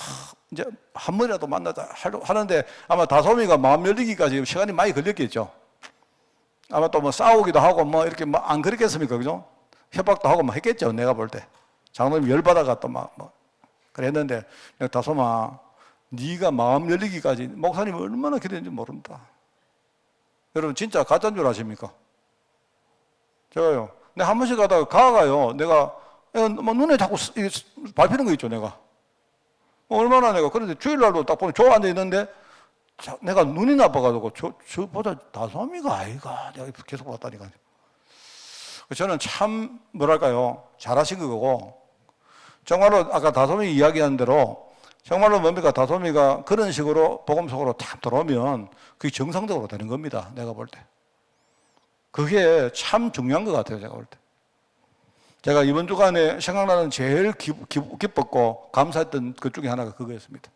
이제 한 번이라도 만나자 하는데, 아마 다솜이가 마음 열리기까지 시간이 많이 걸렸겠죠. 아마 또 뭐 싸우기도 하고 뭐 이렇게 뭐 안 그랬겠습니까? 그죠? 협박도 하고 뭐 했겠죠. 내가 볼 때. 장로님 열받아가 또 막 뭐 그랬는데, 내가 다솜아, 네가 마음 열리기까지 목사님이 얼마나 기대했는지 모른다. 여러분 진짜 가짜인 줄 아십니까? 제가요, 내가 한 번씩 가가요, 내가 뭐 눈에 자꾸 밟히는 거 있죠, 내가. 얼마나 내가, 그런데 주일날도 딱 보면 저 앉아있는데, 내가 눈이 나빠가지고, 저보다 다솜이가 아이가, 내가 계속 봤다니까요. 저는 참, 뭐랄까요, 잘하신 거고, 정말로 아까 다솜이 이야기한 대로, 정말로 뭡니까, 다솜이가 그런 식으로 복음 속으로 탁 들어오면, 그게 정상적으로 되는 겁니다, 내가 볼 때. 그게 참 중요한 것 같아요, 제가 볼 때. 제가 이번 주간에 생각나는 제일 기뻤고 감사했던 것 중에 하나가 그거였습니다.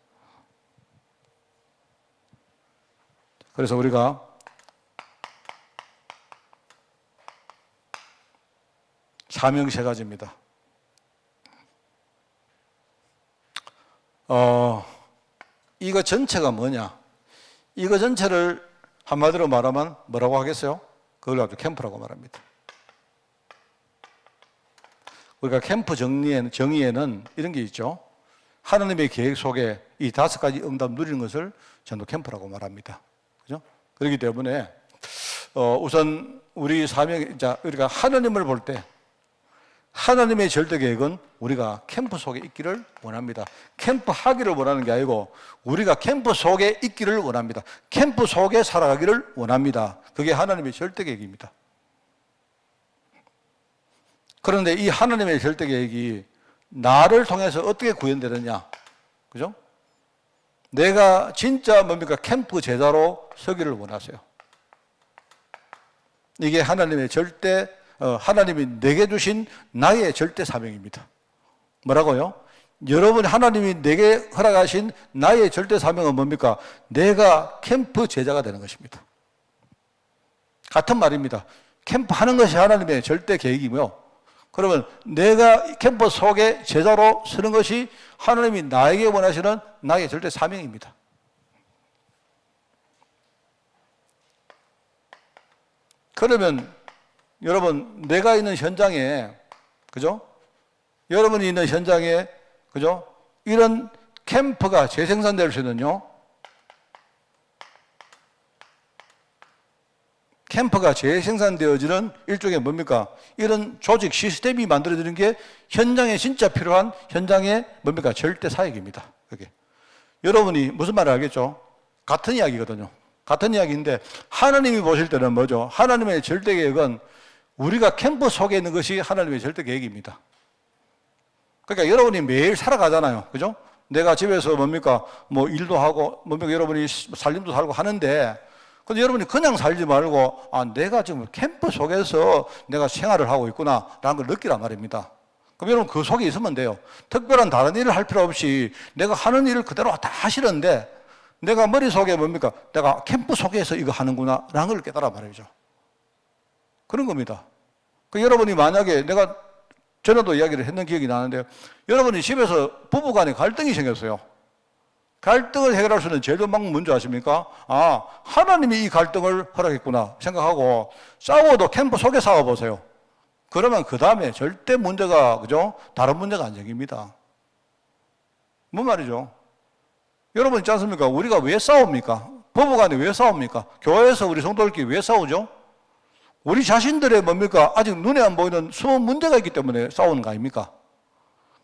그래서 우리가 사명 세 가지입니다. 이거 전체가 뭐냐? 이거 전체를 한마디로 말하면 뭐라고 하겠어요? 그걸 가지고 캠프라고 말합니다. 우리가 캠프 정의에는 이런 게 있죠. 하나님의 계획 속에 이 5가지 응답 누리는 것을 전도 캠프라고 말합니다. 그죠? 그렇기 때문에 우선 우리 사명, 우리가 하나님을 볼 때 하나님의 절대 계획은 우리가 캠프 속에 있기를 원합니다. 캠프 하기를 원하는 게 아니고 우리가 캠프 속에 있기를 원합니다. 캠프 속에 살아가기를 원합니다. 그게 하나님의 절대 계획입니다. 그런데 이 하나님의 절대 계획이 나를 통해서 어떻게 구현되느냐? 그죠? 내가 진짜 뭡니까? 캠프 제자로 서기를 원하세요. 이게 하나님의 하나님이 내게 주신 나의 절대 사명입니다. 뭐라고요? 여러분, 하나님이 내게 허락하신 나의 절대 사명은 뭡니까? 내가 캠프 제자가 되는 것입니다. 같은 말입니다. 캠프 하는 것이 하나님의 절대 계획이고요. 그러면 내가 캠프 속에 제자로 서는 것이 하나님이 나에게 원하시는 나의 절대 사명입니다. 그러면 여러분, 내가 있는 현장에, 그죠? 여러분이 있는 현장에, 그죠? 이런 캠프가 재생산될 수 있는요. 캠프가 재생산되어지는 일종의 뭡니까? 이런 조직 시스템이 만들어지는 게 현장에 진짜 필요한 현장의 뭡니까? 절대 사역입니다. 그게. 여러분이 무슨 말을 알겠죠? 같은 이야기거든요. 같은 이야기인데 하나님이 보실 때는 뭐죠? 하나님의 절대 계획은 우리가 캠프 속에 있는 것이 하나님의 절대 계획입니다. 그러니까 여러분이 매일 살아가잖아요. 그죠? 내가 집에서 뭡니까? 뭐 일도 하고, 뭡니까? 여러분이 살림도 살고 하는데, 근데 여러분이 그냥 살지 말고, 내가 지금 캠프 속에서 내가 생활을 하고 있구나, 라는 걸 느끼란 말입니다. 그럼 여러분 그 속에 있으면 돼요. 특별한 다른 일을 할 필요 없이 내가 하는 일을 그대로 다 하시는데, 내가 머릿속에 뭡니까? 내가 캠프 속에서 이거 하는구나, 라는 걸 깨달아 말이죠. 그런 겁니다. 여러분이 만약에 내가 전에도 이야기를 했는 기억이 나는데 여러분이 집에서 부부간에 갈등이 생겼어요. 갈등을 해결할 수 있는 제일 좋은 방법 뭔지 아십니까? 하나님이 이 갈등을 허락했구나 생각하고 싸워도 캠프 속에 싸워보세요. 그러면 그 다음에 절대 문제가, 그죠? 다른 문제가 안 생깁니다. 뭔 말이죠? 여러분 있지 않습니까? 우리가 왜 싸웁니까? 부부간에 왜 싸웁니까? 교회에서 우리 성도들끼리 왜 싸우죠? 우리 자신들의 뭡니까? 아직 눈에 안 보이는 숨은 문제가 있기 때문에 싸우는 거 아닙니까?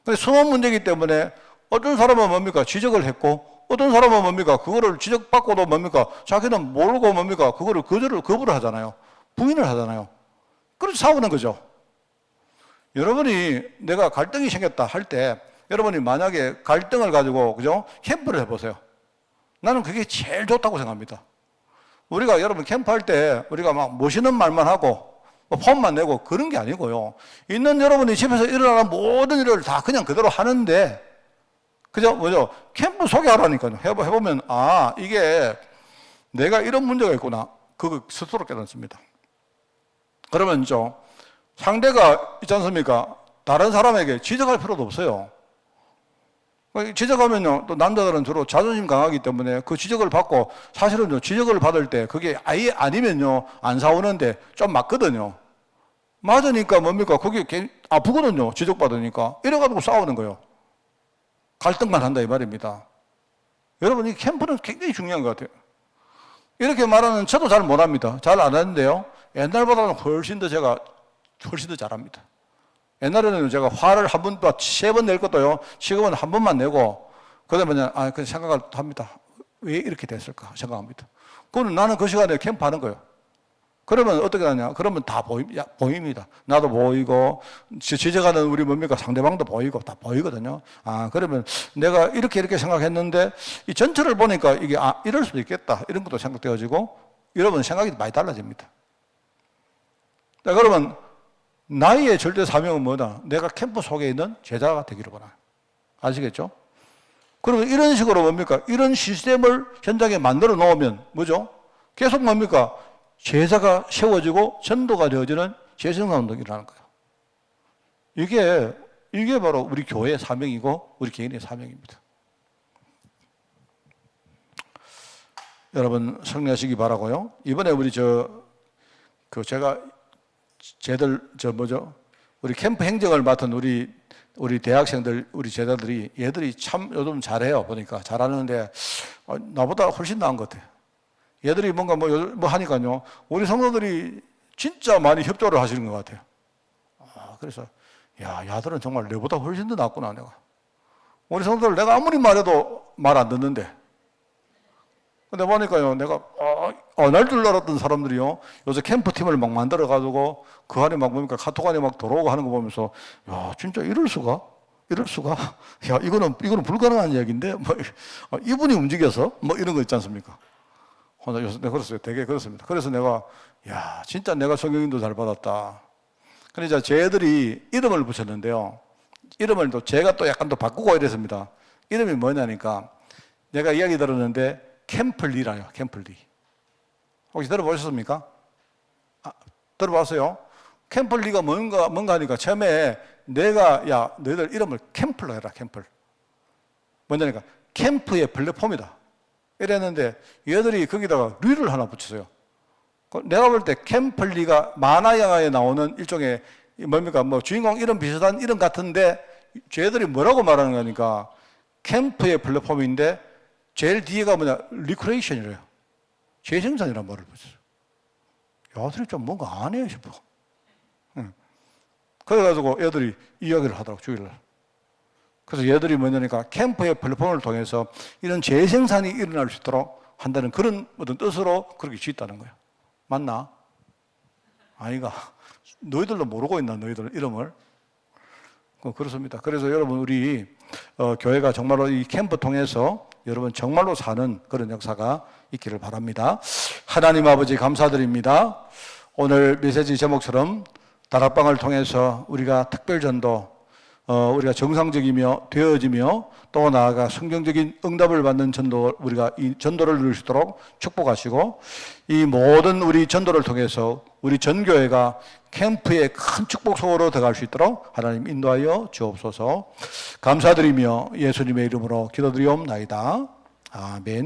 근데 숨은 문제이기 때문에 어떤 사람은 뭡니까? 지적을 했고, 어떤 사람은 뭡니까? 그거를 지적받고도 뭡니까? 자기는 모르고 뭡니까? 그거를 거부를 하잖아요. 부인을 하잖아요. 그래서 싸우는 거죠. 여러분이 내가 갈등이 생겼다 할 때, 여러분이 만약에 갈등을 가지고, 그죠? 캠프를 해보세요. 나는 그게 제일 좋다고 생각합니다. 우리가 여러분 캠프할 때 우리가 막 멋있는 말만 하고 폼만 내고 그런 게 아니고요. 있는 여러분이 집에서 일어나는 모든 일을 다 그냥 그대로 하는데, 그죠? 뭐죠? 캠프 소개하라니까요. 해보면, 이게 내가 이런 문제가 있구나. 그거 스스로 깨닫습니다. 그러면 상대가 있지 않습니까? 다른 사람에게 지적할 필요도 없어요. 지적하면요, 또 남자들은 주로 자존심 강하기 때문에 그 지적을 받고, 사실은요, 지적을 받을 때 그게 아예 아니면요, 안 싸우는데 좀 맞거든요. 맞으니까 뭡니까? 그게 아프거든요, 지적받으니까. 이래가지고 싸우는 거예요. 갈등만 한다, 이 말입니다. 여러분, 이 캠프는 굉장히 중요한 것 같아요. 이렇게 말하는 저도 잘 못합니다. 잘 안 하는데요, 옛날보다는 훨씬 더 잘합니다. 옛날에는 제가 화를 한 번, 3번 낼 것도요, 지금은 한 번만 내고, 그 다음에 그냥 생각을 합니다. 왜 이렇게 됐을까 생각합니다. 그건 나는 그 시간에 캠프 하는 거예요. 그러면 어떻게 하냐? 그러면 다 보입니다. 나도 보이고, 지적하는 우리 뭡니까? 상대방도 보이고, 다 보이거든요. 그러면 내가 이렇게 생각했는데, 이 전체를 보니까 이게, 이럴 수도 있겠다. 이런 것도 생각되어지고, 여러분 생각이 많이 달라집니다. 자, 그러면 나의 절대 사명은 뭐다? 내가 캠프 속에 있는 제자가 되기를 원하는. 아시겠죠? 그러면 이런 식으로 뭡니까? 이런 시스템을 현장에 만들어 놓으면 뭐죠? 계속 뭡니까? 제자가 세워지고 전도가 되어지는 재생산 운동이 일어나는 거예요. 이게 바로 우리 교회의 사명이고 우리 개인의 사명입니다. 여러분 승리하시기 바라고요. 이번에 우리 제가 우리 캠프 행정을 맡은 우리 대학생들, 우리 제자들이 얘들이 참 요즘 잘해요. 보니까 잘하는데 나보다 훨씬 나은 것 같아요. 얘들이 뭔가 뭐 하니까요. 우리 성도들이 진짜 많이 협조를 하시는 것 같아요. 그래서 야들은 정말 내보다 훨씬 더 낫구나 내가. 우리 성도들 내가 아무리 말해도 말 안 듣는데. 근데 보니까요, 내가 날 줄 알았던 사람들이요, 요새 캠프팀을 막 만들어가지고 그 안에 막 뭡니까 카톡 안에 막 들어오고 하는 거 보면서 진짜 이럴 수가? 이거는 불가능한 이야기인데 이분이 움직여서 이런 거 있지 않습니까? 요새 내가 그랬어요. 되게 그렇습니다. 그래서 내가 진짜 내가 성경인도 잘 받았다. 그러니까 쟤들이 이름을 붙였는데요. 이름을 또 제가 또 약간 더 바꾸고 이랬습니다. 이름이 뭐냐니까 내가 이야기 들었는데 캠플리라요. 캠플리. 혹시 들어보셨습니까? 들어봤어요? 캠플리가 뭔가 하니까 처음에 내가 너희들 이름을 캠플로 해라. 캠플. 뭐냐니까 캠프의 플랫폼이다. 이랬는데 얘들이 거기다가 리를 하나 붙였어요. 내가 볼 때 캠플리가 만화 영화에 나오는 일종의 뭡니까 주인공 이름 비슷한 이름 같은데 쟤들이 뭐라고 말하는 거니까 캠프의 플랫폼인데 제일 뒤에가 리크레이션이래요. 재생산이라는 말을 붙였어요. 야들이 좀 뭔가 안 해 싶어. 그래가지고 애들이 이야기를 하더라고 주일날. 그래서 얘들이 뭐냐니까 캠프의 플랫폼을 통해서 이런 재생산이 일어날 수 있도록 한다는 그런 어떤 뜻으로 그렇게 짓다는 거예요. 맞나? 아이가 너희들도 모르고 있나 너희들 이름을? 그렇습니다. 그래서 여러분 우리 교회가 정말로 이 캠프 통해서 여러분 정말로 사는 그런 역사가 있기를 바랍니다. 하나님 아버지 감사드립니다. 오늘 메시지 제목처럼 다락방을 통해서 우리가 특별전도 우리가 정상적이며 되어지며 또 나아가 성경적인 응답을 받는 전도 우리가 이 전도를 누릴 수 있도록 축복하시고 이 모든 우리 전도를 통해서 우리 전교회가 캠프의 큰 축복 속으로 들어갈 수 있도록 하나님 인도하여 주옵소서. 감사드리며 예수님의 이름으로 기도드리옵나이다. 아멘.